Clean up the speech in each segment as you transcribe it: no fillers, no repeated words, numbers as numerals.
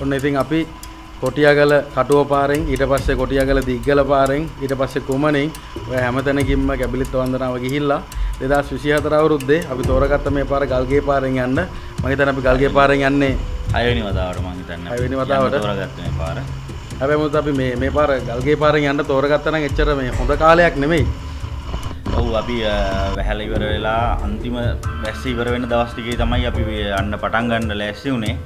ඔන්න ඉතින් අපි කොටියාගල කටුව පාරෙන් ඊට පස්සේ කොටියාගල දිග්ගල පාරෙන් ඊට පස්සේ කුමණෙන් ඔය හැමතැනකින්ම කැබිලිත් වන්දනාව ගිහිල්ලා 2024 අවුරුද්දේ අපි තෝරගත්ත මේ පාර ගල්ගේ පාරෙන් යන්න. මම හිතන්නේ අපි ගල්ගේ පාරෙන් යන්නේ 6 වෙනි වතාවට මම හිතන්නේ. 6 වෙනි වතාවට තෝරගත්ත මේ පාර. හැබැයි මොකද අපි මේ පාර ගල්ගේ පාරෙන් යන්න තෝරගත්තා නම් එච්චර මේ හොඳ කාලයක් නෙමෙයි. ඔව් අපි වැහැල ඉවර වෙලා අන්තිම වැස්ස ඉවර වෙන දවස් ටිකේ තමයි අපි යන්න පටන් ගන්න ලෑස්ති උනේ.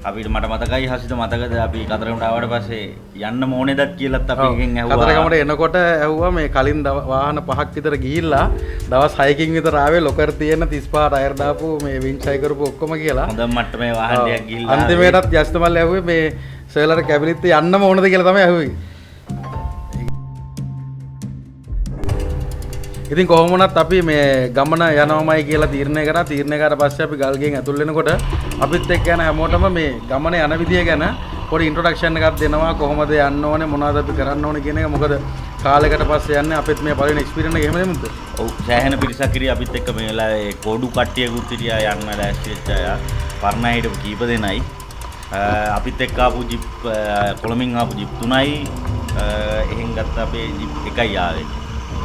අපිට මට මතකයි හසිත මතකද අපි කතරගමට ආවට පස්සේ යන්න ඕනේදත් කියලාත් අපි එකෙන් ඇහුවා. කතරගමට එනකොට ඇහුවා මේ කලින් වාහන 5ක් විතර ගිහිල්ලා දවස් 6කින් විතර ආවේ ලොකර් තියෙන 35 ටයර් දාපු මේ වින්චයි කරපු ඔක්කොම කියලා. හොඳම මට්ටමේ වාහනයක් ගිහිල්ලා අන්තිමේටත් යස්තමල් ඇහුවේ මේ සර්ලට කැබිලිත් යන්නම ඕනද කියලා තමයි ඇහුවේ. ඉතින් කොහොම වුණත් අපි මේ ගමන යනවාමයි කියලා තීරණය කරා. තීරණය කරලා පස්සේ අපි ගල්ගෙන් ඇතුල් වෙනකොට අපිත් එක්ක යන හැමෝටම මේ ගමන යන විදිය ගැන පොඩි ඉන්ට්‍රොඩක්ෂන් එකක් දෙනවා. කොහොමද යන්න ඕනේ, මොනවද අපි කරන්න ඕනේ කියන එක. මොකද කාලයකට පස්සේ යන්නේ අපිත් මේ පළවෙනි එක්ස්පීරියන්ස් එක එහෙම නෙමෙයිද? ඔව් සෑහෙන පිරිසක් ඉරිය අපිත් එක්ක මේ වෙලාවේ කෝඩු කට්ටියකුත් හිටියා යන්න ලෑස්ති වෙච්ච අය. පර්ණා හිටපු කීප දෙනයි. අපිත් එක්ක ආපු ජිප් කොළඹින් ආපු ජිප් 3යි එහෙන් ගත්ත අපේ ජිප් 1යි ආවේ.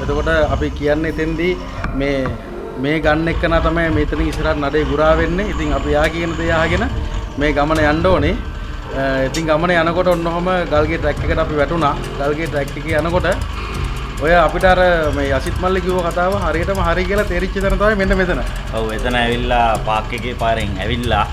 එතකොට අපි කියන්නේ එතෙන්දී මේ ගන්න එක්කන තමයි මෙතනින් ඉස්සරහට නඩේ ගුරා වෙන්නේ. ඉතින් අපි යා කියන දේ අහගෙන මේ ගමන යන්න ඕනේ. ඉතින් ගමන යනකොට ඔන්නෝම ගල්ගේ ට්‍රැක් එකට අපි වැටුණා. ගල්ගේ ට්‍රැක් එකේ යනකොට ඔය අපිට අර මේ යසිත් මල්ලි කිව්ව කතාව හරියටම හරි කියලා තේරිච්ච තැන තමයි මෙන්න මෙතන. ඔව් එතන ඇවිල්ලා පාක් එකේ පාරෙන් ඇවිල්ලා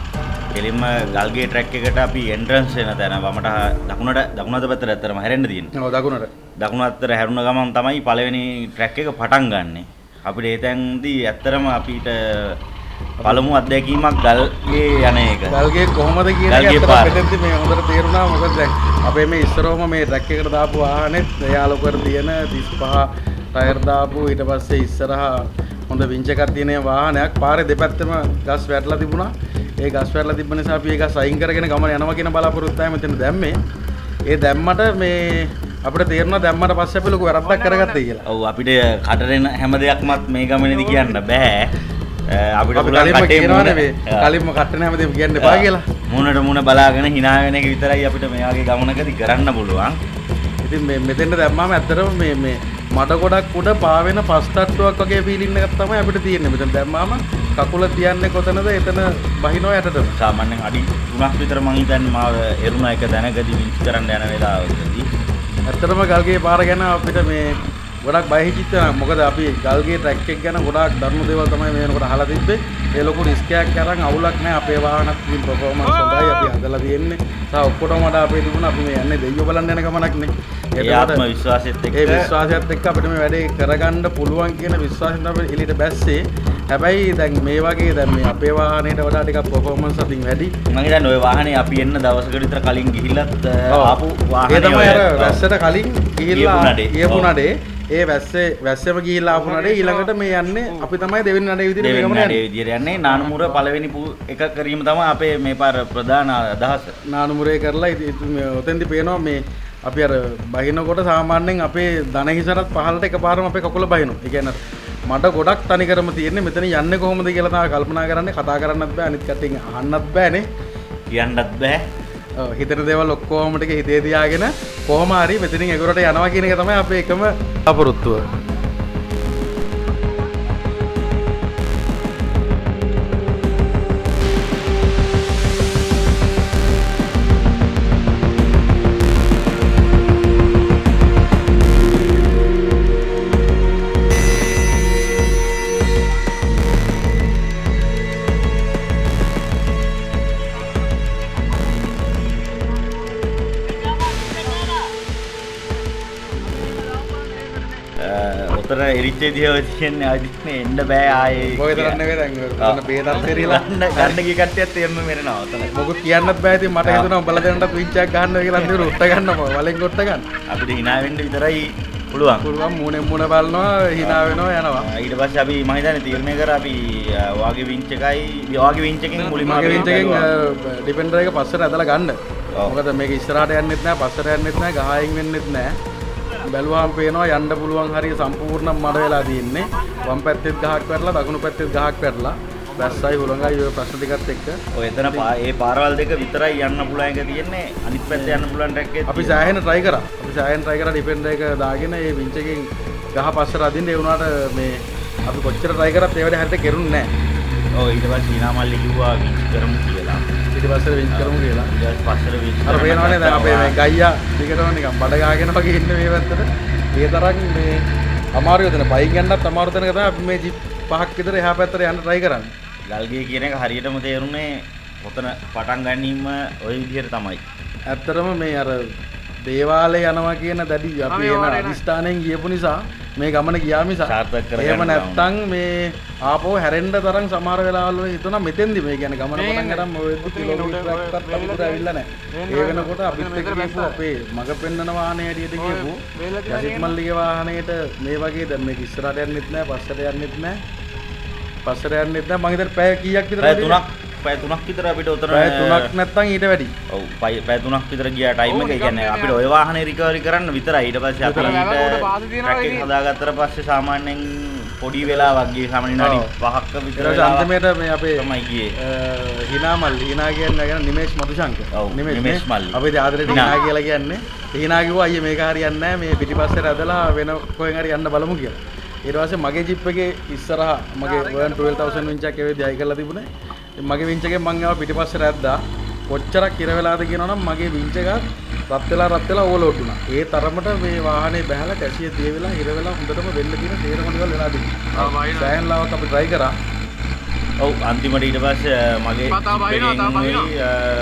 එලින්ම ගල්ගේ ට්‍රැක් එකට අපි එන්ට්‍රන්ස් වෙන තැන වමට දකුණට පැත්තට ඇත්තටම හැරෙන්න තියෙන්නේ. ඔව් දකුණට. දකුණු අතට හැරුණ ගමන් තමයි පළවෙනි ට්‍රැක් එක පටන් ගන්නෙ. අපිට ඒ තැන්දී ඇත්තටම අපිට පළමු අත්දැකීමක් ගල්ගේ යන එක. ගල්ගේ කොහොමද කියන එක ඇත්තටම මේ හොඳට තේරුණා. මොකද දැන් අපේ මේ ඉස්සරෝම මේ ට්‍රැක් එකට දාපු වාහනේත් එයාලකර තියෙන 35 ටයර් දාපු ඊට පස්සේ ඉස්සරහා හොඳ වින්ච් එකක් තියෙන වාහනයක් පාරේ දෙපැත්තම ගස් වැටලා තිබුණා. ඒ ගස් වැටලා තිබ්බ නිසා අපි ඒක සයින් කරගෙන ගමන යනවා කියන බලාපොරොත්තුවයි මෙතන දැම්මේ. ඒ දැම්මට මේ අපිට තේරුණා දැම්මට පස්සේ අපි ලොකු වැරද්දක් කරගත්තේ කියලා. ඔව් අපිට කටරෙන හැම දෙයක්මත් මේ ගමනේදී කියන්න බෑ. අපිට කලින්ම කියනවානේ මේ කලින්ම කට්ටන හැමදේම කියන්න එපා කියලා. මුණට මුණ බලාගෙන hina වෙන එක විතරයි අපිට මේ වගේ ගමනකදී කරන්න පුළුවන්. ඉතින් මේ මෙතෙන්ට දැම්මම ඇත්තටම මේ මඩ ගොඩක් උඩ පාවෙන පස් තට්ටුවක් වගේ ෆීලින් එකක් තමයි අපිට තියෙන්නේ. මෙතන දැම්මම කකුල තියන්නේ කොතනද? එතන බහිනවා යටටම. සාමාන්‍යයෙන් අඩි 3ක් විතර මං හිතන්නේ මාව එරුණා එක දැනගදී වින්ච් කරන්න යන වෙලාවකදී. ඇත්තටම ගල්ගේ පාර ගැන අපිට මේ ගොඩක් බය හිතිච්ච නෑ. මොකද අපි ගල්ගේ ට්‍රැක් එක ගැන ගොඩක් දරුණු දේවල් තමයි මේ වෙනකොට අහලා තිබ්බේ. ඒ ලොකු රිස්ක් එකක් අරන් අවුලක් නෑ. අපේ වාහනත් ඉතින් පර්ෆෝමන්ස් හොඳයි. අපි හදලා තියෙන්නේ. සා ඔක්කොටම වඩා අපේ තිබුණා අපි මේ යන්නේ දෙයියෝ බලන්න යන ගමනක් නේ. ඒ ආත්ම විශ්වාසයත් එක්ක ඒ විශ්වාසයත් එක්ක අපිට මේ වැඩේ කරගන්න පුළුවන් කියන විශ්වාසයෙන් අපි එළියට බැස්සේ. හැබැයි දැන් මේ වගේ දැන් මේ අපේ වාහනේට වඩා ටිකක් පර්ෆෝමන්ස් අතින් වැඩි. මම හිතන්නේ ওই වාහනේ අපි එන්න දවසකට විතර කලින් ගිහිල්ලත් ආපු වාහනේ ඒ තමයි අර වැස්සට කලින් ගිහිල්ලා ගියපු නඩේ. ඒ වැස්සෙම ගිහිල්ලා ආපු නඩේ ඊළඟට මේ යන්නේ අපි තමයි දෙවෙනි නඩේ විදිහට මේ ගමන යන්නේ. නානුමුර පළවෙනි එක කිරීම තමයි අපේ මේ පාර ප්‍රධාන අදහස. නානුමුරේ කරලා ඉතින් ඔතෙන්දි පේනවා මේ අපි අර බහිනකොට සාමාන්‍යයෙන් අපේ දන හිසටත් පහළට එකපාරම අපේ කකුල බහිනවා. ඒ කියන්නේ මඩ ගොඩක් තනිකරම තියෙන්නේ. මෙතන යන්නේ කොහොමද කියලා තමයි කල්පනා කරන්නේ. කතා කරන්නත් බෑ, අනිත් කටින් අහන්නත් බෑනේ. කියන්නත් බෑ. ඔව් හිතන දේවල් ඔක්කොම ටික හිතේ තියාගෙන කොහොම හරි මෙතනින් එගොරට යනවා කියන එක තමයි අපේ එකම අපරුත්තුව. උතර එරිච්චේ දිහව කියන්නේ ආදිනේ එන්න බෑ ආයේ. ඔය තරම් නෙවෙයි දැන් ඔතන බේදක් තේරිලා ගන්න ගිය කට්ටියත් එන්න මෙරනවා ඔතන. මොකද කියන්නත් බෑ. ඉතින් මට හිතුණා උඹලා දෙන්නත් විච් එකක් ගන්නවා කියලා අන්තිමට උට්ට ගන්නවා. වලෙන් උට්ට ගන්න. අපිට hina වෙන්න විතරයි පුළුවන්. පුළුවන් මූණෙන් මූණ බලනවා hina වෙනවා යනවා. ඊට පස්සේ අපි මම හිතන්නේ තීරණය කරා අපි වාගේ වින්ච් එකයි වාගේ වින්ච් එකකින් මුලින්ම මගේ වින්ච් එකෙන් ඩිපෙන්ඩර් එක පස්සට ඇදලා ගන්න. මොකද මේක ඉස්සරහට යන්නෙත් නෑ, පස්සට යන්නෙත් නෑ, ගහයින් වෙන්නෙත් නෑ. බැලුවාම පේනවා යන්න පුළුවන් හරිය සම්පූර්ණ මඩ වෙලා තියෙන්නේ. වම් පැත්තෙත් ගහක් වැටලා දකුණු පැත්තෙත් ගහක් වැටලා. බැස්සයි හුළඟයි ඔය ප්‍රශ්න ටිකත් එක්ක ඔය එතන ඒ පාරවල් දෙක විතරයි යන්න පුළුවන් එක තියෙන්නේ අනිත් පැත්තේ යන්න පුළුවන් ට්‍රැක් එකේ අපි සෑහෙන try කරා ඩිපෙන්ඩර් එක දාගෙන ඒ වින්ච් එකෙන් ගහ පස්සට අදින්න ඒ වුණාට මේ අපි කොච්චර try කරත් ඒ වැඩේ හරියට කෙරුන්නේ නැහැ. ඔව් ඊට පස්සේ හීනාමල්ලි කිව්වා වින්ච් කරමු කියලා. ඊට පස්සේ වින්ච් කරමු කියලා. ඊට පස්සේ වින්ච් අර පේනවනේ දැන් අපේ මේ ගයියා ටිකටම නිකන් බඩ ගහගෙන වගේ ඉන්න මේ පැත්තට. ඒ තරම් මේ අමාරු වෙන පයින් යන්නත් අමාරු තැනක තමයි අපි මේ ජිප් 5ක් විතර එහා පැත්තට යන්න try කරන්නේ. ගල්ගේ කියන එක හරියටම තේරුනේ ඔතන පටන් ගැනීම ওই විදිහට තමයි. ඇත්තටම මේ අර දේවාලේ යනවා කියන දැඩි අපි එන අදිස්ථානයෙන් ගියපු නිසා මේ ගමන ගියා මිස සාර්ථක කරගන්න. එහෙම නැත්තම් මේ ආපහු හැරෙන්න තරම් සමහර වෙලාවල් වල හිතුණා මෙතෙන්දි මේ කියන්නේ ගමන පටන් ගන්න ඔය කිලෝමීටරයක්වත් අපිට ඇවිල්ලා නැහැ. ඒ වෙනකොට අපිත් එක්ක ගිහපු අපේ මග පෙන්නන වාහනේ හැටියට ගිහපු යසිත් මල්ලිගේ වාහනේට මේ වගේ දැන් මේක ඉස්සරහට යන්නෙත් නැහැ පස්සට යන්නෙත් නැහැ. පස්සට යන්නෙත් නැහැ. මම හිතන්නේ පැය කීයක් විතර පැය 3ක් විතර අපිට උතන පැය 3ක් නැත්තම් ඊට වැඩි. ඔව් පැය 3ක් විතර ගියා ටයිම් එක. ඒ කියන්නේ අපිට ওই වාහනේ රිකවරි කරන්න විතරයි. ඊට පස්සේ අපි ට්‍රැක් එක හදාගත්තට පස්සේ සාමාන්‍යයෙන් පොඩි වෙලාවක් ගියේ සාමාන්‍යයෙන් විනාඩි 5ක විතර අන්තිමේට මේ අපේ තමයි ගියේ. හිනා කියන්නේ නිමේෂ් මදුශංකර්. නිමේෂ් මල්ලි. අපේ ආදරේ හිනා කියලා කියන්නේ. හිනා කිව්වා අයියේ මේක හරියන්නේ නැහැ. මේ පිටිපස්සට ඇදලා වෙන කොහෙන් හරි යන්න බලමු කියලා. ඊට පස්සේ මගේ ජිප් එකේ ඉස්සරහා මගේ 12000 වින්ච් එකක් ඒවෙදී හයි කරලා තිබුණේ. මගේ වින්ච් එකෙන් මං ආව පිටිපස්සට ඇද්දා. කොච්චරක් ඉර වෙලාද කියනවනම් මගේ වින්ච් එක රත් වෙලා ඕවර්ලෝඩ් වුණා. ඒ තරමට මේ වාහනේ බහැලා කැසිය දිය වෙලා ඉර වෙලා හොඳටම වෙන්න තියෙන තේරම දේවල් වෙලා තිබුණා. සෑහෙන ලාවක් අපි try කරා. ඔව් අන්තිමට ඊට පස්සේ මගේ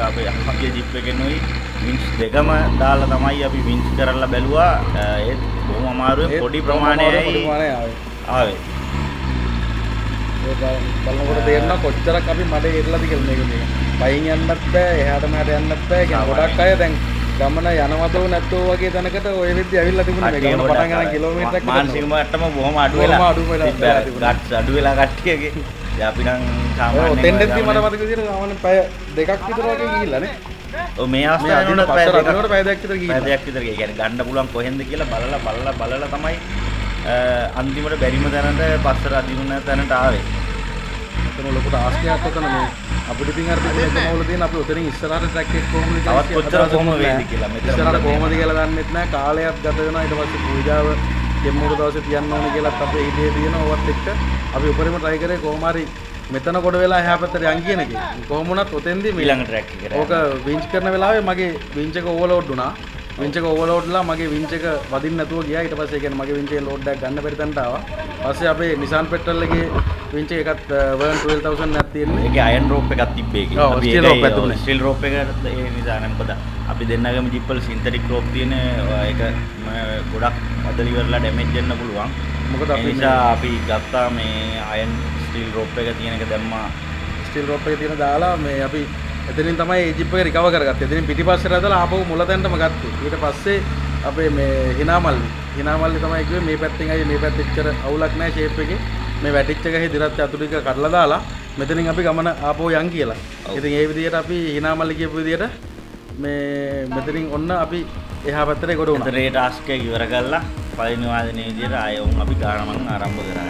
අපේ ජිප් එකෙන් වින්ච් දෙකම දාලා තමයි අපි වින්ච් කරලා බැලුවා. ඒත් බොහොම අමාරුවෙන් පොඩි ප්‍රමාණයයි ආවේ. ඒ බලනකොට තේරෙනවා කොච්චරක් අපි මඩේ ඉරලාද කියලා මේක. පයින් යන්නත් බෑ, එහාට මෙහාට යන්නත් බෑ. කියන්නේ ගොඩක් අය දැන් ගමන යනවදෝ නැත්තෝ වගේ තැනකට ඔය වෙද්දි ඇවිල්ලා තිබුණා මේ ගමන පටන් ගන්න කිලෝමීටරයක් මානසික මට්ටම බොහොම අඩු වෙලා කට්ටියගේ. දැන් අපි නම් සාමාන්‍යයෙන් තෙන්ඩෙද්දි මට මතක විදියට සාමාන්‍ය පැය දෙකක් විතර වගේ ගිහිල්ලා නේ. ඔව් මේ අවස්ථාවේ පැය දෙකක් විතර ගිහිල්ලා. පැය දෙකක් විතර ගියා. කියන්නේ ගන්න පුළුවන් කොහෙන්ද කියලා බලලා තමයි අන්තිමට බැරිම තැනට පස්සට අදින්න තැනට ආවේ. එතන ලොකු ටාස්කයක් ඔතන මේ අපිට ඉතින් අර පිටිපස්සම තියෙන අපි උතරින් ඉස්සරහට ට්‍රැක් එක කොහොමද තවත් කොච්චර කොහොම වෙයිද කියලා මෙතන ඉස්සරහට කොහොමද කියලා දන්නෙත් නැහැ. කාලයක් ගත වෙනවා. ඊට පස්සේ පූජාව දෙමුඩ දවසේ තියන්න ඕනේ කියලාත් අපේ ඉඩේ තියෙන ඕවත් එක්ක අපි උඩරිම try කරේ කොහොම හරි මෙතන කොට වෙලා එහා පැත්තට යන් කියන එකේ. කොහොම වුණත් ඔතෙන්දී ඊළඟ ට්‍රැක් එකට ඕක වින්ච් කරන වෙලාවේ මගේ වින්ච් එක ඕවර්ලෝඩ් වුණා. වින්ච් එක ඕවර්ලෝඩ්ලා මගේ වින්ච් එක වදින්න නැතුව ගියා. ඊට පස්සේ කියන්නේ මගේ වින්ච් එකේ ලෝඩ් එකක් ගන්න බැරි තැනට ආවා. පස්සේ අපේ නිසාන් පෙට්‍රල් එකේ වින්ච් එකත් 12000 නැත් තියෙන්නේ. ඒකේ අයන් රෝප් එකක් තිබ්බේ ඒකේ. අපි ස්ටිල් රෝප් එකක් තිබුණේ. ස්ටිල් රෝප් එක ඒ නිසා නම් මොකද අපි දෙන්නගම ජිප්පල් සින්තටික් රෝප් තියෙන ඒක ගොඩක් අදලි ඉවරලා ඩැමේජ් වෙන්න පුළුවන්. මොකද අපි නිසා අපි ගත්තා මේ අයන් ස්ටිල් රෝප් එක තියෙන එක දැම්මා. ස්ටිල් රෝප් එක තියෙන දාලා මේ අපි එතනින් තමයි ඒ ජිප් එක රිකවර් කරගත්තේ. එතනින් පිටිපස්සට ඇදලා ආපහු මුල තැනටම ගත්තේ. ඊට පස්සේ අපේ මේ හිනාමල්ලි තමයි කිව්වේ මේ පැත්තෙන් අයියේ මේ පැත්තේ ඉච්චර අවුලක් නැහැ ෂේප් එකේ. මේ වැටිච්ච ගහේ දිරත් අතුරු ටික කඩලා දාලා මෙතනින් අපි ගමන ආපහු යන් කියලා. ඉතින් ඒ විදිහට අපි හිනාමල්ලි කියපු විදිහට මේ මෙතනින් ඔන්න අපි එහා පැත්තට ගොඩ වුණා. ඒ ටාස්ක් එක ඉවර කරලා පළවෙනි වාදනයේ විදිහට ආයෙ උන් අපි ගානමන් ආරම්භ කරා.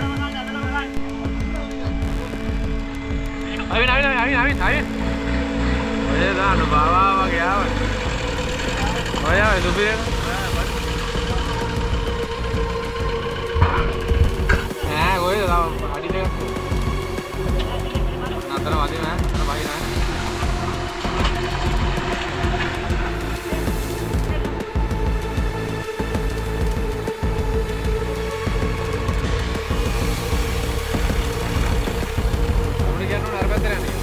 ආවින් ඔය දාන්න බාවා වගේ ආවා. ඔය ආවේ දුබේ. ඔය දාව අඩි දෙකක්. නතර වදින නෑ. අර බහි නෑ. අපිට කියන්න අර පැත්තට යන්නේ.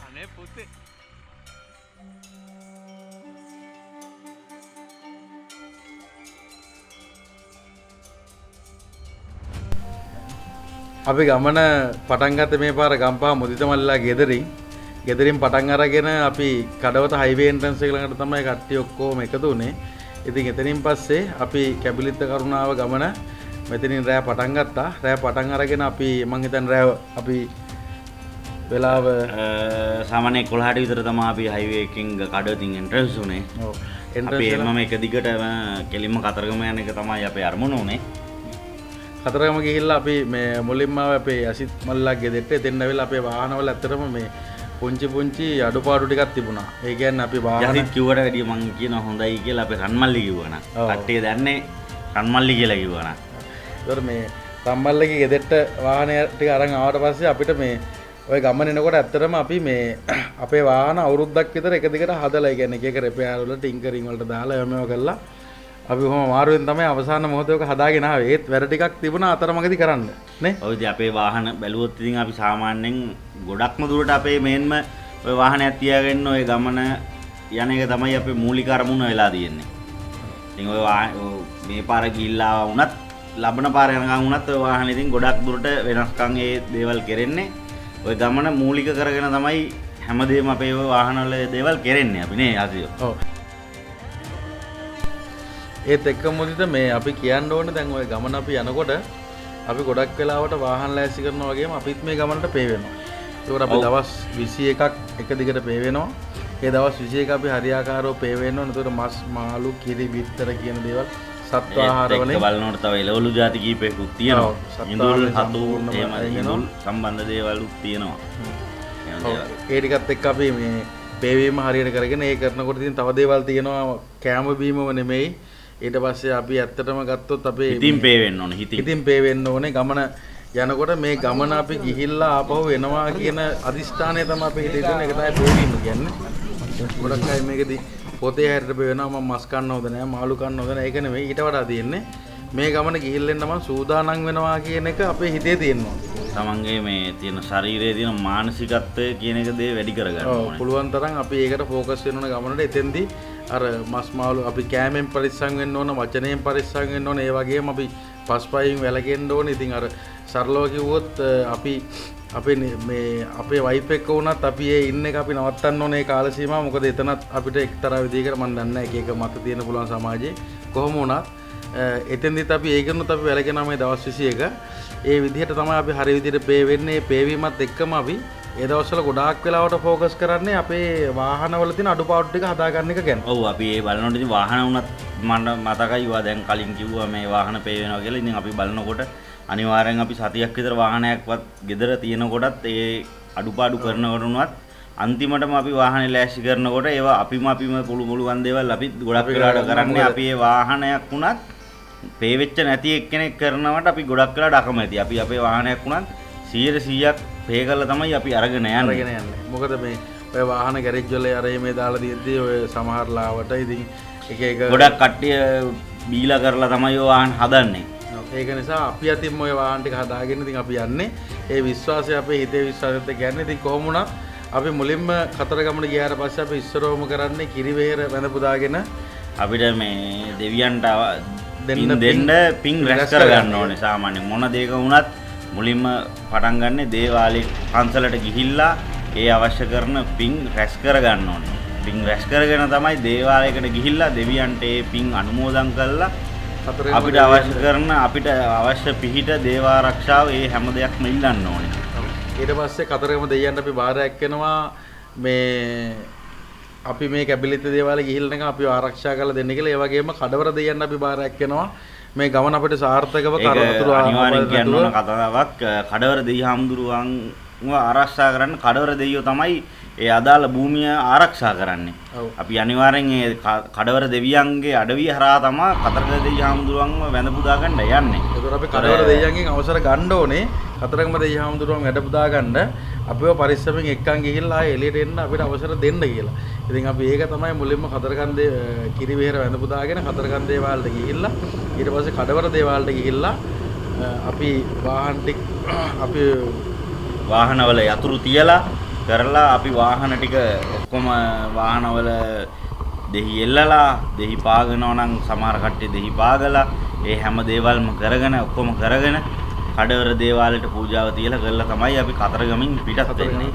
අනේ පුතේ අපි ගමන පටන් ගත්තේ මේ පාර ගම්පහ මුදිතමල්ලා ගෙදරින් පටන් අරගෙන අපි කඩවත හයිවේ එන්ට්‍රන්ස් එක ළඟට තමයි කට්ටිය ඔක්කොම එකතු වුනේ. ඉතින් එතනින් පස්සේ අපි කැබිලිත්ත කරුණාව ගමන මෙතනින් රෑ පටන් ගත්තා. රෑ පටන් අරගෙන අපි මං හිතන්නේ රෑ අපි වෙලාව සාමාන්‍ය 11ට විතර තමයි අපි හයිවේ එකකින් කඩවතින් එන්ට්‍රන්ස් උනේ. ඔව්. අපි එමම එක දිගට කෙලින්ම කතරගම යන එක තමයි අපේ අරමුණ උනේ. කතරගම ගිහිල්ලා අපි මේ මුලින්ම අපේ අසිත් මල්ලාගේ ගෙදරට එතෙන් ඇවිල්ලා අපේ වාහනවල ඇත්තටම මේ පුංචි අඩුපාඩු ටිකක් තිබුණා. ඒ කියන්නේ අපි වාහන යසිත් කිව්වට වැඩිය මං කියනවා හොඳයි කියලා අපේ රන්මල්ලි කිව්වනා. කට්ටිය දන්නේ රන්මල්ලි කියලා කිව්වනා. ඒතර මේ රන්මල්ලිගේ ගෙදරට වාහනය ටික අරන් ආවට පස්සේ අපිට මේ ඔය ගමන එනකොට ඇත්තටම අපි මේ අපේ වාහන අවුරුද්දක් විතර එක දිගට හදලා, ඒ කියන්නේ එක එක රිපෙයාර් වල ටින්කරින් වලට දාලා එමෙව කරලා අපි කොහොම අමාරුවෙන් තමයි අවසාන මොහොතේ ඔක හදාගෙන ආවේ. ඒත් වැඩ ටිකක් තිබුණා අතරමඟදී කරන්න නේ. ඔය ඉතින් අපේ වාහන බැලුවොත් ඉතින් අපි සාමාන්‍යයෙන් ගොඩක්ම දුරට අපේ මේන්ම ඔය වාහනයක් තියාගෙන ඔය ගමන යන එක තමයි අපේ මූලික අරමුණ වෙලා තියෙන්නේ. ඉතින් ඔය මේ පාර ගිහිල්ලා වුණත් ලබන පාර යනකම් වුණත් ඔය වාහනේ ඉතින් ගොඩක් දුරට වෙනස්කම් ඒ දේවල් කරෙන්නේ. ඔය ගමන මූලික කරගෙන තමයි හැමදේම අපේ ඔය වාහනවල දේවල් කරෙන්නේ අපි නේ ආසියෝ. ඔව්. ඒත් එක්කම මුදිත මේ අපි කියන්න ඕනේ දැන් ඔය ගමන අපි යනකොට අපි ගොඩක් වෙලාවට වාහන ලෑස්ති කරනවා වගේම අපිත් මේ ගමනට පේ වෙනවා. ඒකට අපි දවස් 21ක් එක දිගට පේ වෙනවා. ඒ දවස් 21 අපි හරියාකාරව පේ වෙනවා. එතකොට මස් මාළු කිරි බිත්තර කියන දේවල් සත්ව ආහාර වලින් ඒක බලනකොට තව එළවලු ಜಾති කීපයකුත් තියෙනවා. ඉඳුල් හතු එහෙම ඉඳුල් සම්බන්ධ දේවලුත් තියෙනවා. ඒ ටිකත් එක්ක අපි මේ පේවීම හරියට කරගෙන ඒ කරනකොට ඉතින් තව දේවල් තියෙනවා කැම බීමව නෙමෙයි. ඊට පස්සේ අපි ඇත්තටම ගත්තොත් අපේ හිතින් පේ වෙන්න ඕනේ. හිතින් පේ වෙන්න ඕනේ. ගමන යනකොට මේ ගමන අපි ගිහිල්ලා ආපහු එනවා කියන අදිෂ්ඨානය තමයි අපි හිතේ තියෙන. ඒක තමයි පේවීම කියන්නේ. ගොඩක් අය මේකදී පොතේ හැරෙට පේ වෙනවා මම මස් කන්න හොඳ නැහැ, මාළු කන්න හොඳ නැහැ. ඒක නෙමෙයි. ඊට වඩා තියෙන්නේ මේ ගමන ගිහිල්ලෙන්න මම සූදානම් වෙනවා කියන එක අපේ හිතේ තියෙනවා. තමන්ගේ මේ තියෙන ශරීරයේ තියෙන මානසිකත්වය කියන එක දේ වැඩි කරගන්න ඕනේ. පුළුවන් තරම් අපි ඒකට ફોකස් වෙන්න ඕන ගමනට. එතෙන්දී අර මස් මාළු අපි කෑමෙන් පරිස්සම් වෙන්න ඕන, වචනයෙන් පරිස්සම් වෙන්න ඕන. ඒ වගේම අපි පස්පයින් වැළකෙන්න ඕන. ඉතින් අර සරලව කිව්වොත් අපි අපේ වයිෆ් එක්ක වුණත් අපි ඒ ඉන්න එක අපි නවත්තන්න ඕනේ කාල සීමාව. මොකද එතනත් අපිට එක්තරා විදිහකට මම දන්නේ නැහැ එක එක මත තියෙන පුළුවන් සමාජයේ කොහොම වුණත් එතෙන්දිත් අපි ඒකනොත් අපි වැළකෙනවා මේ දවස් 21. ඒ විදිහට තමයි අපි හරි විදිහට පේ වෙන්නේ. පේවීමත් එක්කම අපි ඒ දවස්වල ගොඩාක් වෙලාවට ફોකස් කරන්නේ අපේ වාහනවල තියෙන අඩුපාඩු ටික හදාගන්න එක ගැන. ඔව් අපි ඒ බලනකොට ඉතින් වාහන වුණත් මට මතකයි වා දැන් කලින් කිව්වා මේ වාහන පේ වෙනවා කියලා. ඉතින් අපි බලනකොට අනිවාර්යෙන් අපි සතියක් විතර වාහනයක්වත් ගෙදර තියෙනකොටත් ඒ අඩුපාඩු කරනකොට උනත් අන්තිමටම අපි වාහනේ ලෑස්ති කරනකොට ඒවා අපිම පුළුවන් දේවල් අපි ගොඩක් වෙලාවට කරන්නේ අපි ඒ වාහනයක් වුණත් පේ වෙච්ච නැති එක්කෙනෙක් කරනවට අපි ගොඩක් වෙලාවට අකමැති. අපි අපේ වාහනයක් වුණත් 100%ක් පේ කරලා තමයි අපි අරගෙන යන්නේ. මොකද මේ ඔය වාහන ගෑරේජ් වල අර මේ දාලා තියෙද්දි ඔය සමහර ලාවට ඉතින් එක ගොඩක් කට්ටිය බීලා කරලා තමයි ඔය වාහන හදන්නේ. ඒක නිසා අපි අතින්ම ඔය වාහන ටික හදාගෙන ඉතින් අපි යන්නේ. ඒ විශ්වාසය අපේ හිතේ විශ්වාසයත් එක්ක යන්නේ. ඉතින් කොහොම වුණත් අපි මුලින්ම කතරගමට ගියාට පස්සේ අපි ඉස්සරවම කරන්නේ කිරිවෙහෙර වැඳ පුදාගෙන අපිට මේ දෙවියන්ට දෙන්න පින් රැස් කර ගන්න ඕනේ. සාමාන්‍යයෙන් මොන දෙයක වුණත් මුලින්ම පටන් ගන්න දේවාලේ පන්සලට ගිහිල්ලා ඒ අවශ්‍ය කරන පින් රැස් කර ගන්න ඕනේ. පින් රැස් කරගෙන තමයි දේවාලයකට ගිහිල්ලා දෙවියන්ට ඒ පින් අනුමෝදන් කරලා අපිට අවශ්‍ය කරන අපිට අවශ්‍ය පිහිට දේව ආරක්ෂාව ඒ හැම දෙයක්ම ඉල්ලන්න ඕනේ. ඊට පස්සේ කතරගම දෙයියන්ට අපි බාරයක් වෙනවා මේ අපි මේ කැබිලිත දේවාලේ ගිහිල්ලා නම් අපිව ආරක්ෂා කරලා දෙන්න කියලා. ඒ වගේම කඩවර දෙයියන්ට අපි බාරයක් වෙනවා මේ ගමන අපිට සාර්ථකව කරවතුරු අනිවාර්යෙන් කියන්න ඕන කතාවක්. කඩවර දෙයි හාමුදුරුවන්ව ආරක්ෂා කරන්න කඩවර දෙයියෝ තමයි ඒ අදාළ භූමිය ආරක්ෂා කරන්නේ. අපි අනිවාර්යෙන් ඒ කඩවර දෙවියන්ගේ අඩවිය හරහා තමයි කතරගම දෙයි හාමුදුරුවන්ව වැඳ පුදා ගන්න යන්නේ. ඒතර අපි කඩවර දෙයියන්ගෙන් අවසර ගන්න ඕනේ කතරගම දෙයි හාමුදුරුවන් වැඩ පුදා ගන්න. අපිව පරිස්සමෙන් එක්කන් ගිහිල්ලා ආයේ එළියට එන්න අපිට අවසර දෙන්න කියලා. ඉතින් අපි ඒක තමයි මුලින්ම කතරගම කිරිවෙහෙර වැඳ පුදාගෙන කතරගම දේවාලට ගිහිල්ලා ඊට පස්සේ කඩවර දේවාලට ගිහිල්ලා අපි අපි වාහනවල යතුරු තියලා කරලා අපි වාහන ටික ඔක්කොම වාහනවල දෙහි එල්ලලා දෙහි පාගනවා නම් සමහර කට්ටිය දෙහි පාගලා ඒ හැම දේවල්ම කරගෙන ඔක්කොම කරගෙන කඩවර දේවාලයට පූජාව තියලා කරලා තමයි අපි කතරගමින් පිටත් වෙන්නේ.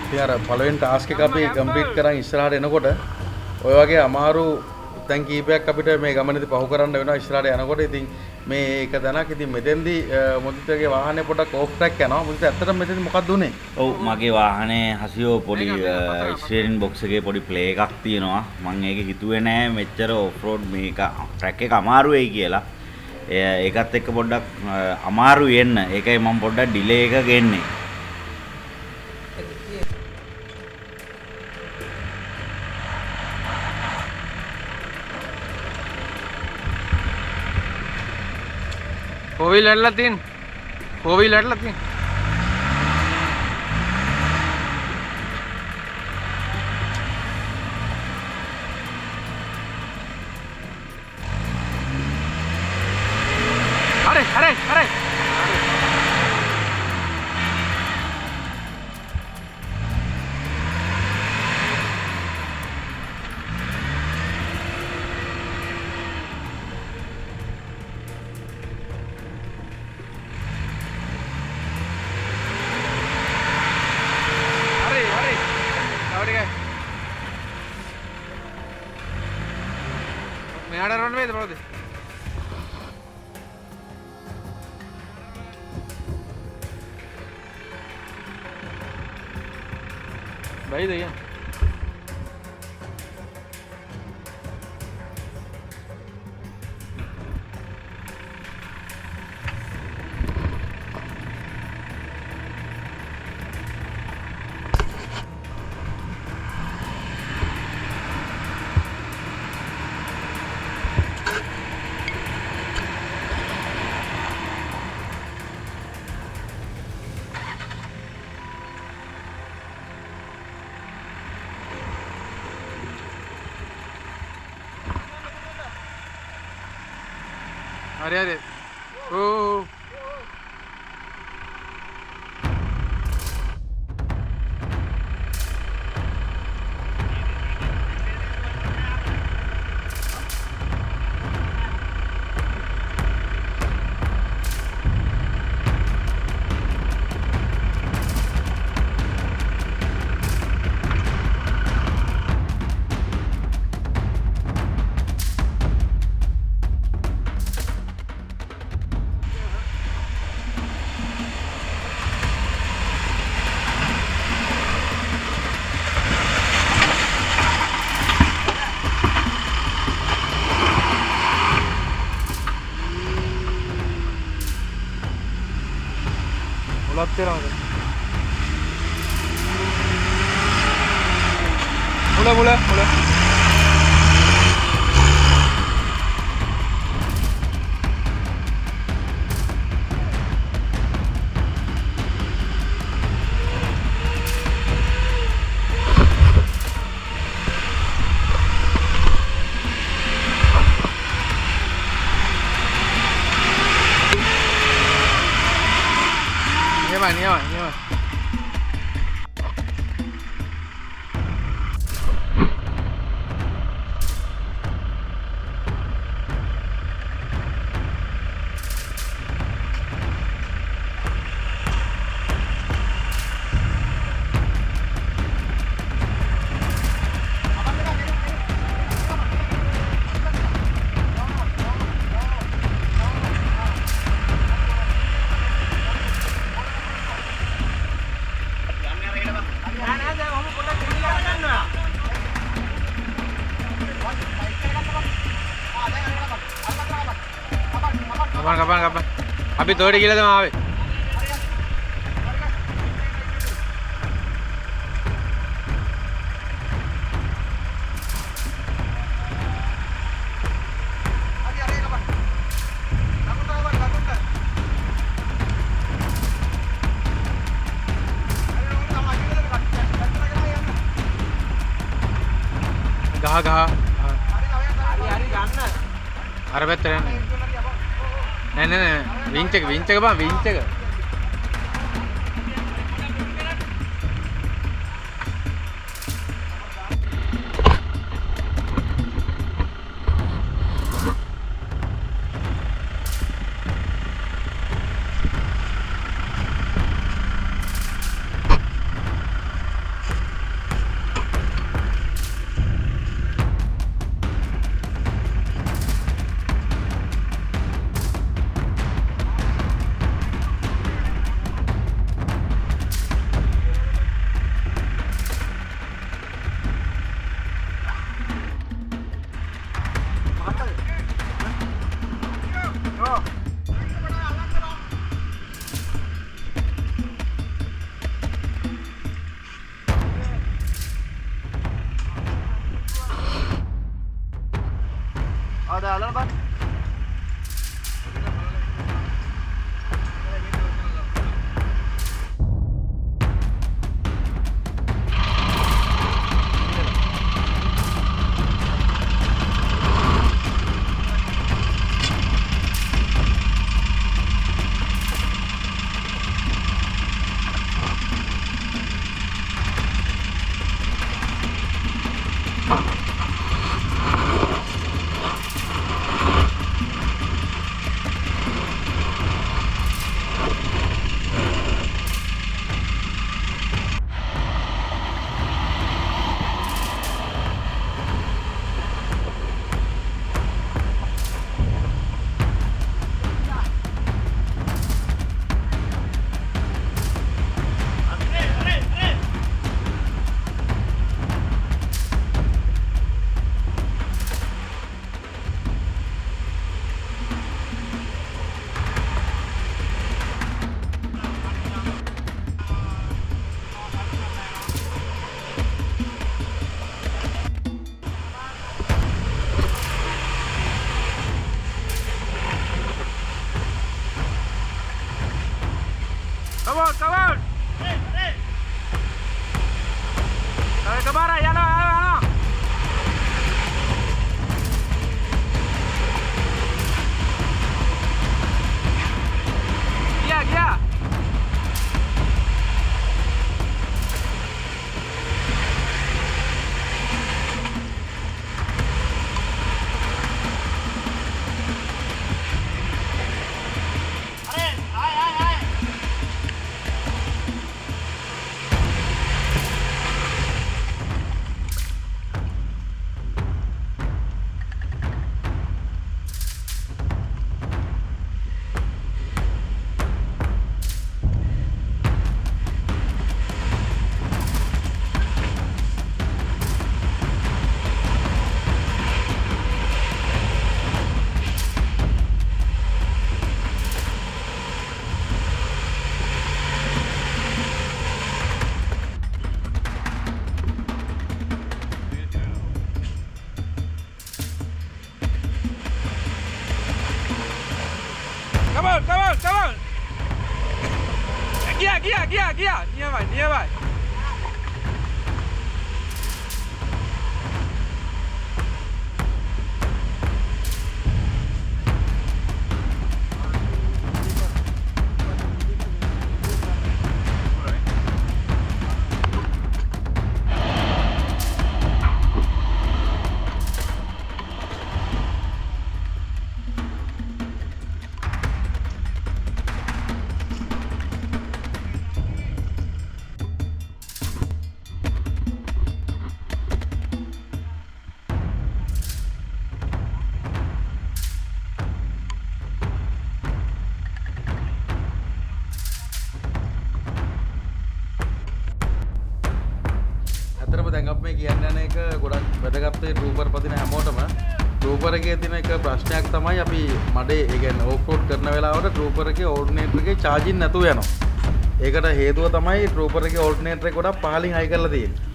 ඉතින් අර පළවෙනි ටාස්ක් එක අපි කම්ප්ලීට් කරන් ඉස්සරහට එනකොට ඔය වගේ අමාරු තැන් කීපයක් අපිට මේ ගමනේදී පහු කරන්න වෙනවා ඉස්සරහට යනකොට. ඉතින් මේ එක තැනක් ඉතින් මෙතෙන්දී මුදිතගේ වාහනේ පොඩක් ඕෆ් ට්‍රැක් යනවා. මුදිත ඇත්තටම මෙතෙන්දී මොකක්ද උනේ? ඔව් මගේ වාහනේ හසියෝ පොඩි ස්ටියරින් බොක්ස් එකේ පොඩි ප්ලේ එකක් තියෙනවා. මම ඒක හිතුවේ නෑ මෙච්චර ඔෆ් රෝඩ් මේක ට්‍රැක් එක අමාරු වෙයි කියලා. ඒකත් එක්ක පොඩ්ඩක් අමාරුයි එන්න. ඒකයි මම පොඩ්ඩක් ඩිලේ එක ගෙන්නේ. फोर व्हील अटला तीन फोर व्हील अटला तीन अरे अरे अरे मेरा रोड में इधर बोल दे भाई भैया अरे अरे ओ तेरा बोला बोला बोला Ini mah. Kapan? Habis 30 kilo sama habis. Gah. Hari betul. नहीं विंच बा विंच දාලා බං. Come on, come on. Ke barat, ya lah. Gia. Come on. Gia. Nearby. දැන් අපි මේ කියන්න යන එක ගොඩක් වැදගත් ඒ රූපර් පදින හැමෝටම රූපර් එකේ තියෙන එක ප්‍රශ්නයක් තමයි අපි මඩේ ඒ කියන්නේ ඕෆ් රෝඩ් කරන වෙලාවට රූපර් එකේ ඕල්ටර්නේටර් එකේ චාර්ජින් නැතුව යනවා. ඒකට හේතුව තමයි රූපර් එකේ ඕල්ටර්නේටර් එක ගොඩක් පහලින් හයි කරලා තියෙන්නේ.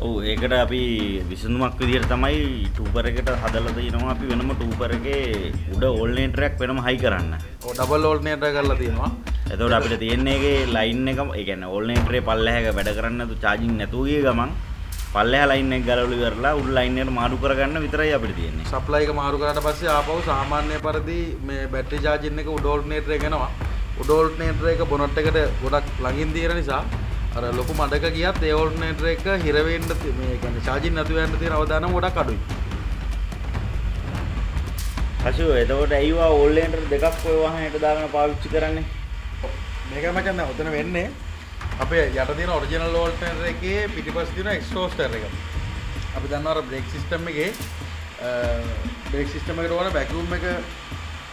ඔව් ඒකට අපි විසඳුමක් විදිහට තමයි ටූබර් එකට හදලා තියෙනවා අපි වෙනම ටූබර් එකේ උඩ ඕල්ටර්නේටර් එකක් වෙනම හයි කරන්න. ඔව් ඩබල් ඕල්ටර්නේටර් කරලා තියෙනවා. එතකොට අපිට තියෙන්නේ ඒකේ ලයින් එක ඒ කියන්නේ ඕල්ටර්නේටරේ පල්ලෙහාක වැඩ කරන්නේ නැතු චාර්ජින් නැතුව ගිය ගමන් පල්ලෙහා ලයින් එක ගලවලා ඉවරලා උඩ ලයින් එකට මාරු කරගන්න විතරයි අපිට තියෙන්නේ. සප්ලයි එක මාරු කරාට පස්සේ ආපහු සාමාන්‍ය පරිදි මේ බැටරි චාර්ජින් එක උඩ ඕල්ටර්නේටර් එක යනවා. උඩ ඕල්ටර්නේටර් එක බොනට් එකට ගොඩක් ළඟින් තියෙන නිසා අර ලොකු මඩක ගියත් ඒ ඕල්ටර්නේටර් එක හිර වෙන්න මේ කියන්නේ චාර්ජින් නැතුව යන්න තියෙන අවදානම ගොඩක් අඩුයි. අශෝ එතකොට ඇයිවා ඕල්ටර්නේටර් දෙකක් ඔය වාහනේට දාගෙන පාවිච්චි කරන්නේ? මේක මචං දැන් ඔතන වෙන්නේ අපේ යට තියෙන ඔරිජිනල් ඕල්ටර්නේටර් එකේ පිටිපස්ස තියෙන එක්ස්හෝස්ටර් එක. අපි දන්නවා අර බ්‍රේක් සිස්ටම් එකේ ඕන වැකියුම් එක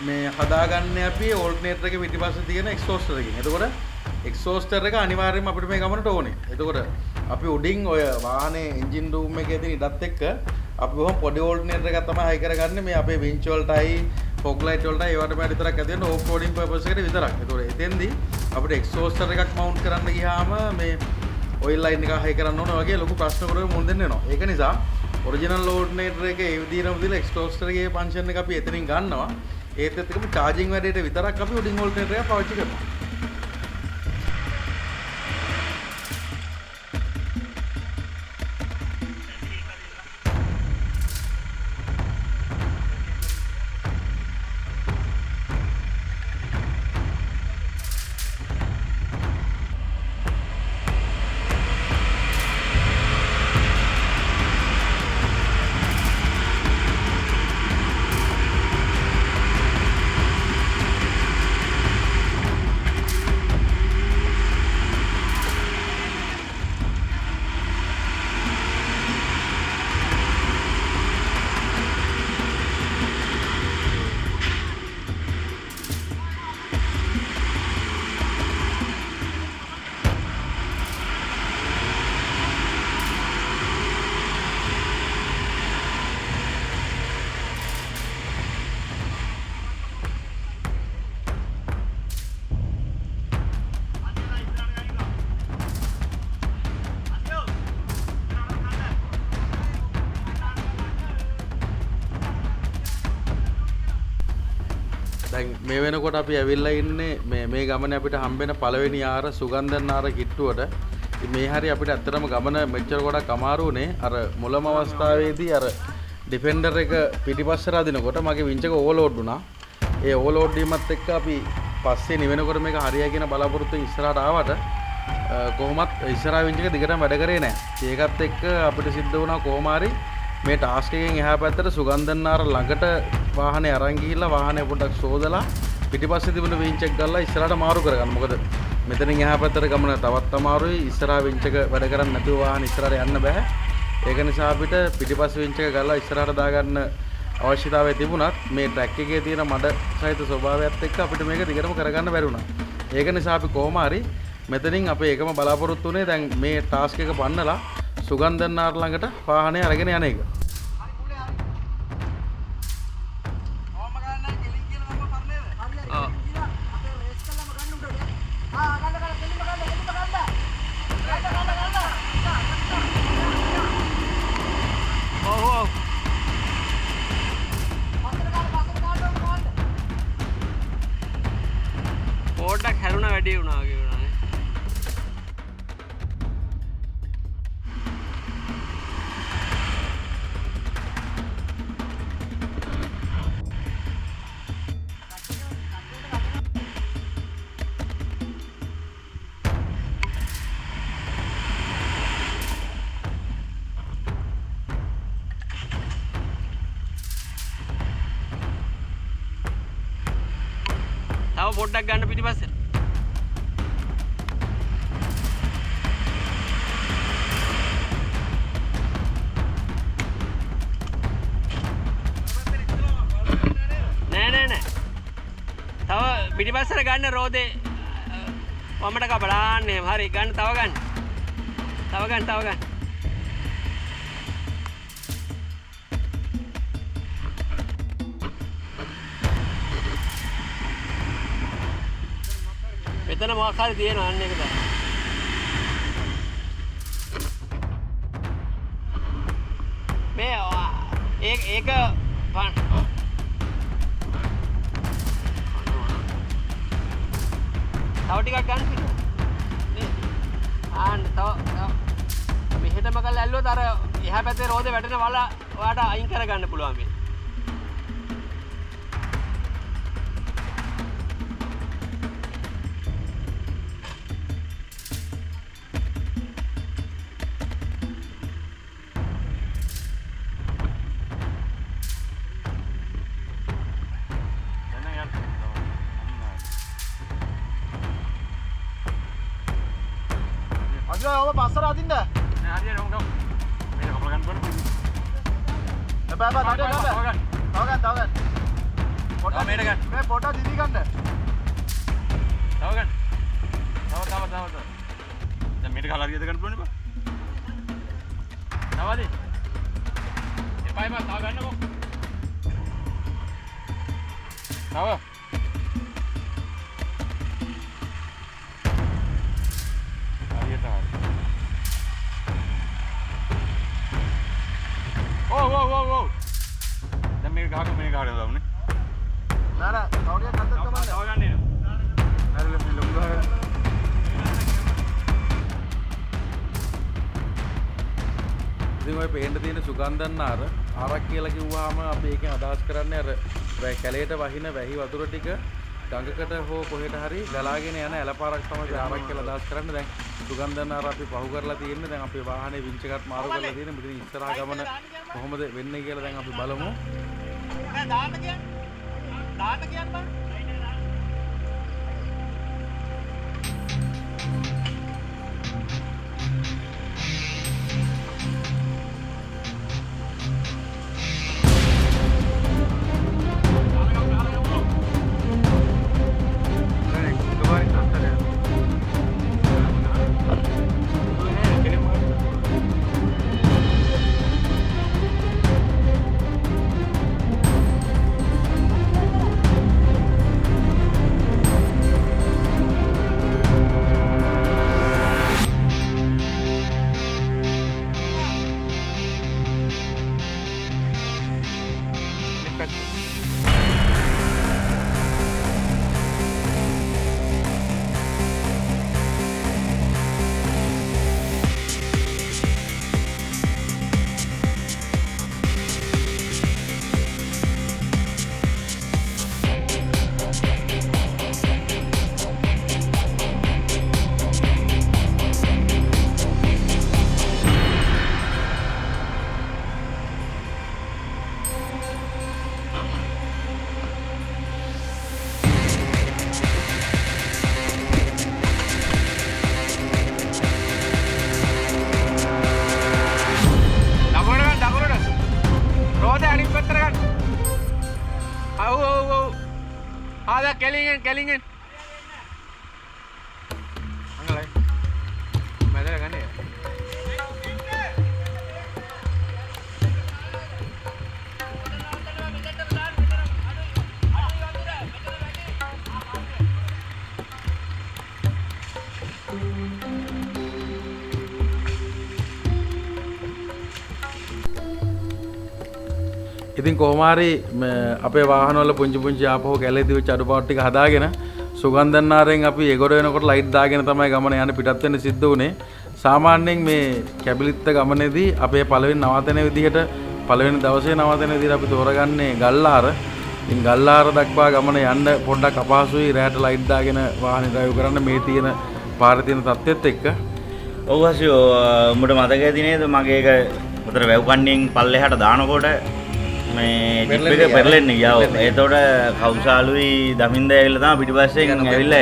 මේ හදාගන්නේ අපි ඕල්ටර්නේටර් එකේ පිටිපස්සේ තියෙන එක්ස්හෝස්ටර් එකකින්. එතකොට එක්ස්හෝස්ටර් එක අනිවාර්යයෙන්ම අපිට මේ ගමනට ඕනේ. එතකොට අපි උඩින් ඔය වාහනේ එන්ජින් රූම් එකේ තියෙන ඉඩත් එක්ක අපි බොහොම පොඩි ඕල්ටර්නේටර් එකක් තමයි හයි කරගන්නේ මේ අපේ වින්ච් වලටයි ෆොග් ලයිට් වලටයි ඒවට මට විතරක් ඇති වෙන ඕෆ් රෝඩින් පර්පස් එකට විතරක්. එතකොට එතෙන්දී අපිට එක්ස්හෝස්ටර් එකක් මවුන්ට් කරන්න ගියාම මේ ඔයිල් ලයින් එක හයි කරන්න ඕන වගේ ලොකු ප්‍රශ්න වලට මුහුණ දෙන්න වෙනවා. ඒක නිසා ඔරිජිනල් ඕල්ටර්නේටර් එක ඒ විදිහටම දීලා එක්ස්ටෝස්ටර් එකේ ෆන්ක්ෂන් එක අපි එතනින් ගන්නවා. ඒත් එක්කම charging වැඩේට විතරක් අපි උඩින් ඕල්ටර්නේටර් එක පාවිච්චි කරනවා. දැන් මේ වෙනකොට අපි ඇවිල්ලා ඉන්නේ මේ ගමනේ අපිට හම්බෙන පළවෙනි ආර සුගන්ධනාර කිට්ටුවට. ඉතින් මේ හරිය අපිට ඇත්තටම ගමන මෙච්චර ගොඩක් අමාරු උනේ. අර මුලම අවස්ථාවේදී අර ඩිෆෙන්ඩර් එක පිටිපස්සට අදිනකොට මගේ වින්ච් එක ඕවර්ලෝඩ් වුණා. ඒ ඕවර්ලෝඩ් වීමත් එක්ක අපි පස්සේ නිවෙනකොට මේක හරියයි කියන බලාපොරොත්තුෙන් ඉස්සරහට ආවට කොහොමත් ඉස්සරහා වින්ච් එක දිගටම වැඩ කරේ නැහැ. ඒකත් එක්ක අපිට සිද්ධ වුණා කොහොම හරි මේ ටාස්ක් එකෙන් එහා පැත්තට සුගන්ධනාර ළඟට වාහනේ අරන් ගිහිල්ලා වාහනේ පොඩ්ඩක් සෝදලා පිටිපස්සේ තිබුණ වින්ච් එක ගල්ලා ඉස්සරහට මාරු කරගන්න. මොකද මෙතනින් එහා පැත්තට ගමන තවත් අමාරුයි. ඉස්සරහා වින්ච් එක වැඩ කරන්නේ නැතුව වාහනේ ඉස්සරහට යන්න බෑ. ඒක නිසා අපිට පිටිපස්සේ වින්ච් එක ගල්ලා ඉස්සරහට දාගන්න අවශ්‍යතාවය තිබුණත් මේ ට්‍රැක් එකේ තියෙන මඩ සහිත ස්වභාවයත් එක්ක අපිට මේක දිගටම කරගන්න බැරි වුණා. ඒක නිසා අපි කොහොම හරි මෙතනින් අපේ එකම බලාපොරොත්තු උනේ දැන් මේ ටාස්ක් එක පන්නලා සුගන්ධනාර ළඟට වාහනේ අරගෙන යන එක. පොඩ්ඩක් හැරුණා වැඩි වුණා වගේ වුණානේ. තව පොඩ්ඩක් ගන්න පිටිපස්සේ. නෑ. තව පිටිපස්සට ගන්න රෝදේ වමට කපලාන්න එහෙම. හරි ගන්න තව ගන්න. තව ගන්න. මෙතන මොකක් හරි තියෙනවා අන්න ඒක තමයි. මේ ඒක තව ටිකක් ගන්න පිටු. නේ. ආන්න තව මෙහෙටම කරලා ඇල්ලුවොත් අර එහා පැත්තේ රෝදේ වැටෙන වල ඔයාට අයින් කරගන්න පුළුවන් මේ. ඔබ පස්සට අදින්න. නෑ හරියට උන් ගමු. මේක කපලා ගන්න බෑ. බෑ තව ගන්න. පොඩ්ඩක් මේක ගන්න. මේ පොඩ්ඩක් දිවි ගන්න. තව ගන්න. තව. දැන් මේක කලරියද ගන්න පුළුවන් බා. තවද? එපයි බා තව ගන්නකෝ. තව. හරියට. ඔව් දැන් මේක ගහක මේ ගහට දාමුනේ. නෑ කවුරියක් අතට තමයි. තව ගන්න එනවා. හරි ලොකු ගහකට. ඉතින් ඔය පේන්න තියෙන සුගන්ධන්නාර ආරක් කියලා කිව්වහම අපි ඒකෙන් අදහස් කරන්නේ අර කැලේට වහින වැහි වතුර ටික ගඟකට හෝ කොහෙට හරි ගලාගෙන යන ඇලපාරක් තමයි ආරක් කියලා අදහස් කරන්නේ. දැන් සුගන්ධන්නාර අපි පහු කරලා තියෙන්නේ. දැන් අපේ වාහනේ වින්ච් එකත් මාරු කරලා තියෙන්නේ. මෙතන ඉස්සරහා ගමන කොහොමද වෙන්නේ කියලා දැන් අපි බලමු. දාන්න කියන්න. Kelingin. Angalai. Madala kan ya? ඉතින් කොහොම හරි අපේ වාහනවල පුංචි පුංචි ආපහු කැලේ තිබිච්ච අඩුපාඩු ටික හදාගෙන සුගන්ධන්නාරෙන් අපි එගොඩ වෙනකොට ලයිට් දාගෙන තමයි ගමන යන්න පිටත් වෙන්න සිද්ධ වුනේ. සාමාන්‍යයෙන් මේ කැබිලිත්ත ගමනේදී අපේ පළවෙනි නවතන විදිහට පළවෙනි දවසේ නවතන විදිහට අපි තෝරගන්නේ ගල්ලාර. ඉතින් ගල්ලාර දක්වා ගමන යන්න පොඩ්ඩක් අපහසුයි රැට ලයිට් දාගෙන වාහනේ ඩ්‍රයිව් කරන්න මේ තියෙන පාරේ තියෙන තත්ත්වෙත් එක්ක. ඔව් හසියෝ උඹට මතක ඇති නේද මගේ එක උතර වැව් කණ්ඩියෙන් පල්ලෙහාට දානකොට මේ ජිප් එක පෙරලෙන්නේ ගියා. ඒතකොට කවුසාලුයි දමින්ද ඇවිල්ලා තමයි පිටිපස්සෙන් ඇවිල්ලා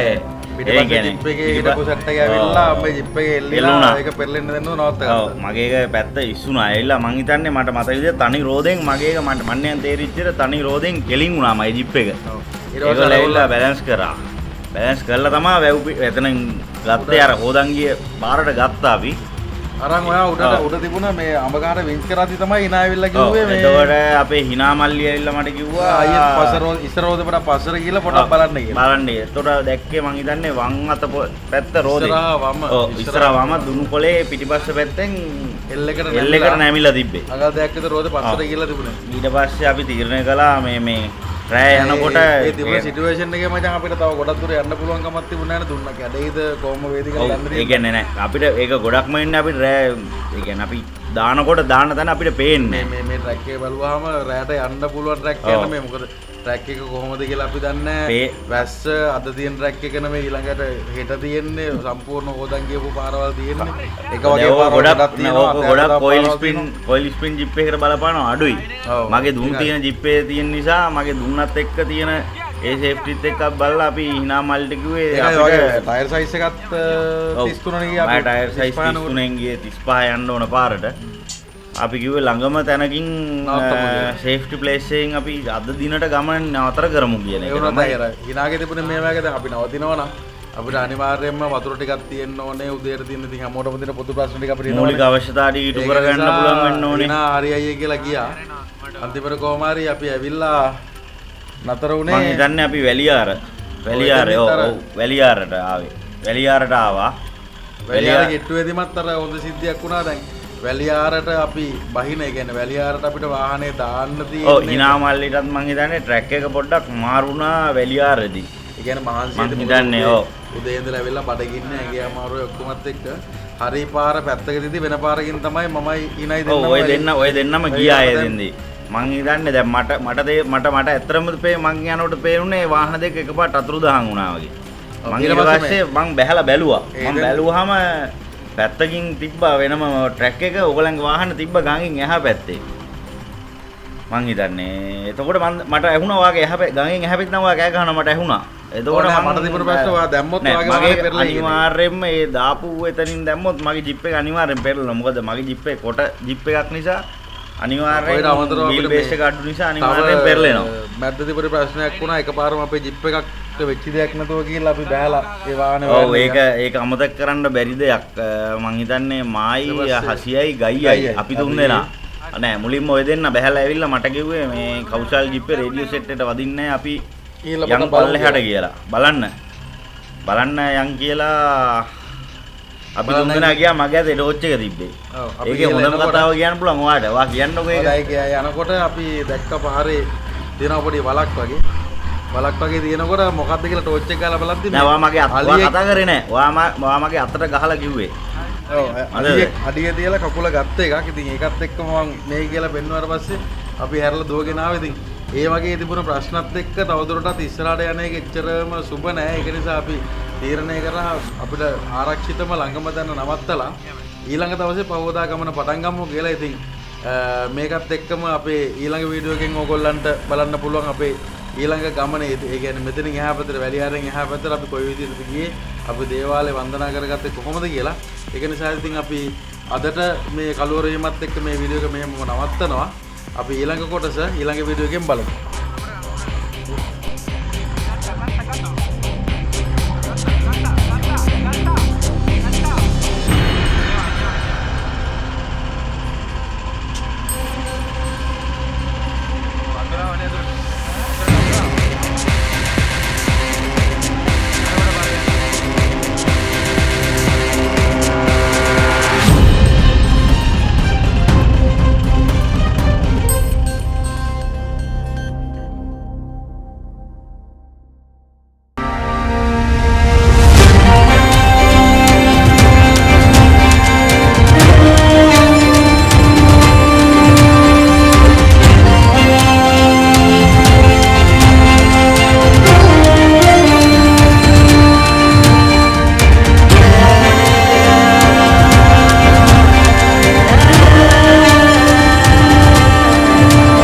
පිටිපස්සේ ජිප් එකේ හිටපු සෙට් එක ඇවිල්ලා මේ ජිප් එකේ එල්ලිලා ඒක පෙරලෙන්න දෙන්න නවත්ත ගත්තා. ඔව් මගේ එක පැත්ත ඉස්සුණා. ඇවිල්ලා මං හිතන්නේ මට මතක විදිහට තනි රෝදෙන් මගේ එක මට මන්නේ තේරිච්ච විදිහට තනි රෝදෙන් කෙලින් වුණා මගේ ජිප් එක. ඒක ඇවිල්ලා බැලන්ස් කරා. බැලන්ස් කරලා තමයි වැව් එතනින් ගත්තේ අර හොදන් ගිය පාරට ගත්තා අපි. අරන් ඔයා උඩ තිබුණා මේ අඹගහට වින්ච් කරද්දි තමයි hina ඇවිල්ලා කිව්වේ මේ. එතකොට අපේ hina මල්ලි ඇවිල්ලා මට කිව්වා ආයෙත් පසරෝ ඉස්සර රෝදේ පොඩක් පස්සර ගිහලා පොඩක් බලන්න කියලා. බලන්න. එතකොට දැක්කේ මං හිතන්නේ වම් අත පැත්ත රෝදේ. ඉස්සරහා වම. ඔව් ඉස්සරහා වම දුනු කොලේ පිටිපස්ස පැත්තෙන් එල් එකට නැමිලා තිබ්බේ. අගල් දැක්කද රෝදේ පස්සර ගිහලා තිබුණේ. ඊට පස්සේ අපි තීරණය කළා මේ රෑ යනකොට ඒ තිබුණ සිටුේෂන් එකේ මචං අපිට තව ගොඩක් දුර යන්න පුළුවන් කමක් තිබුණා නේද දුන්නා කැඩේද කොහොම වේද කියලා යන්න ඒ කියන්නේ නෑ අපිට ඒක ගොඩක්ම ඉන්නේ අපිට රෑ ඒ කියන්නේ අපි දානකොට දාන තැන අපිට පේන්නේ මේ ට්‍රැක් එක බලුවාම රෑට යන්න පුළුවන් ට්‍රැක් එක නෙමෙයි මොකද ට්‍රැක් එක කොහොමද කියලා අපි දන්නේ නැහැ වැස්ස අද තියෙන ට්‍රැක් එක නෙමෙයි ඊළඟට හෙට තියෙන්නේ සම්පූර්ණ හොදන් ගියපු පාරවල් තියෙන්නේ එක වගේ පාරවල් තියෙනවා ගොඩක් කොයිල් ස්පින් ජිප් එකකට බලපානවා අඩුයි මගේ දුන් තියෙන ජිප් එකේ තියෙන නිසා මගේ දුන්නත් එක්ක තියෙන ඒ සේෆ්ටිත් එක්ක බලලා අපි hina මල්ට කිව්වේ අපිට ටයර් සයිස් එකත් 33 නේ ගියා අපි ටයර් සයිස් 33 ගියේ 35 යන්න ඕන පාරට අපි කිව්වේ ළඟම තැනකින් සේෆ්ටි ප්ලේස් එකෙන් අපි අද දිනට ගමන නතර කරමු කියන එක. ඒ වුණාට අර hinaගේ තිබුණේ මේ වගේ දැන් අපි නවතිනවා නම් අපිට අනිවාර්යයෙන්ම වතුර ටිකක් තියෙන්න ඕනේ උදේට තියෙන ඉතින් හැමෝටම තියෙන පොදු ප්‍රශ්න ටික අපිට මූලික අවශ්‍යතා ටික ඉටු කරගන්න පුළුවන් වෙන්න ඕනේ. hina හරි අයියේ කියලා ගියා. අන්තිමට කොහොම හරි අපි ඇවිල්ලා නතර උනේ මම හිතන්නේ අපි වැලියාර ඔව් වැලියාරට ආවේ වැලියාරට ආවා වැලියාර ගෙට්ටුවේදීමත් අර හොඳ සිද්ධියක් වුණා දැන් වැලියාරට අපි බහින ඒ කියන්නේ වැලියාරට අපිට වාහනේ දාන්න ඔව් තියෙන්නේ. හිනාමල්ලිටත් මං හිතන්නේ ට්‍රැක් එක පොඩ්ඩක් මාරුණා වැලියාරදී. ඒ කියන්නේ මහන්සියට මං හිතන්නේ ඔව්. උදේ ඉඳලා ඇවිල්ලා බඩගින්න ඇගේ අමාරුවේ ඔක්කොමත් එක්ක හරි පාර පැත්තකදී වෙන පාරකින් තමයි මමයි ඉනයි දෙන්නම ඔය දෙන්නම ගියා ඒ දෙන්නේ. මං හිතන්නේ දැන් මට ඇත්තටම මං යනකොට පේනුනේ වාහන දෙක එකපාරට අතුරුදහන් වුණා වගේ. මං ඊට පස්සේ මං බැහැලා බැලුවා. මං බැලුවාම පැත්තකින් තිබ්බා වෙනම ට්‍රැක් එක ඕගලන්ගේ වාහන තිබ්බ ගඟින් එහා පැත්තේ. මං හිතන්නේ එතකොට මට ඇහුණා වාගේ ගඟින් එහා පැත්තේ නම් වා කෑ ගහනවා මට ඇහුණා. එතකොට මට තිබුණ ප්‍රශ්න ඔයා දැම්මොත් වාගේ වාහනේ පෙරලා අනිවාර්යෙන්ම ඒ දාපු එතනින් දැම්මොත් මගේ ජිප් එක අනිවාර්යෙන් පෙරලනවා. මොකද මගේ ජිප් එක කොට ජිප් එකක් නිසා අනිවාර්යෙන් වීල් බේස් එක අඩු නිසා අනිවාර්යෙන් පෙරලෙනවා. මැද්ද තිබුණ ප්‍රශ්නයක් වුණා එකපාරම අපේ ජිප් එකක් වෙච්ච දෙයක් නැතුව කියලා අපි බෑලා ඒ වාහනේ ඔව් ඒක අමතක කරන්න බැරි දෙයක්. මං හිතන්නේ මායි හසියයි ගයියයි අපි තුන් දෙනා නෑ මුලින්ම ඔය දෙන්න බැහැලා ඇවිල්ලා මට කිව්වේ මේ කෞශල් ජිප්පේ රේඩියෝ සෙට් එකට වදින්නේ අපි යන් පල්ලෙහාට කියලා බලන්න යන් කියලා අපි තුන් දෙනා ගියා මගේ අතේ ටෝච් එක තිබ්බේ. ඒකේ හොඳම කතාව කියන්න පුළුවන් ඔයාට. ඔයා කියන්නකෝ ඒක. යනකොට අපි දැක්ක පාරේ තියෙන පොඩි වලක් වගේ තියෙනකොට මොකද්ද කියලා ටෝච් එක ගාලා බලද්දි නෑ ඔයා මගේ අත කතා කරේ නෑ. ඔයා මගේ අතට ගහලා කිව්වේ. ඔව් අඩිය තියලා කකුල ගත්ත එකක්. ඉතින් ඒකත් එක්ක මම මේ කියලා පෙන්නුවාට පස්සේ අපි හැරලා දුවගෙන ආවේ. ඉතින් ඒ වගේ තිබුණ ප්‍රශ්නත් එක්ක තවදුරටත් ඉස්සරහට යන එක එච්චරම සුබ නෑ. ඒක නිසා අපි තීරණය කරා අපිට ආරක්ෂිතම ළඟම තැන නවත්තලා ඊළඟ දවසේ පහවදා ගමන පටන් ගමු කියලා. ඉතින් මේකත් එක්කම අපේ ඊළඟ වීඩියෝ එකෙන් ඕගොල්ලන්ට බලන්න පුළුවන් අපේ ඊළඟ ගමනේ. ඒ කියන්නේ මෙතනින් එහා පැත්තට වැලියාරෙන් එහා පැත්තට අපි කොයි විදිහටද ගියේ, අපි දේවාලේ වන්දනා කරගත්තේ කොහොමද කියලා. ඒක නිසා ඉතින් අපි අදට මේ කලවර වීමත් එක්ක මේ වීඩියෝ එක මෙහෙම නවත්තනවා. අපි ඊළඟ කොටස ඊළඟ වීඩියෝ එකෙන් බලමු.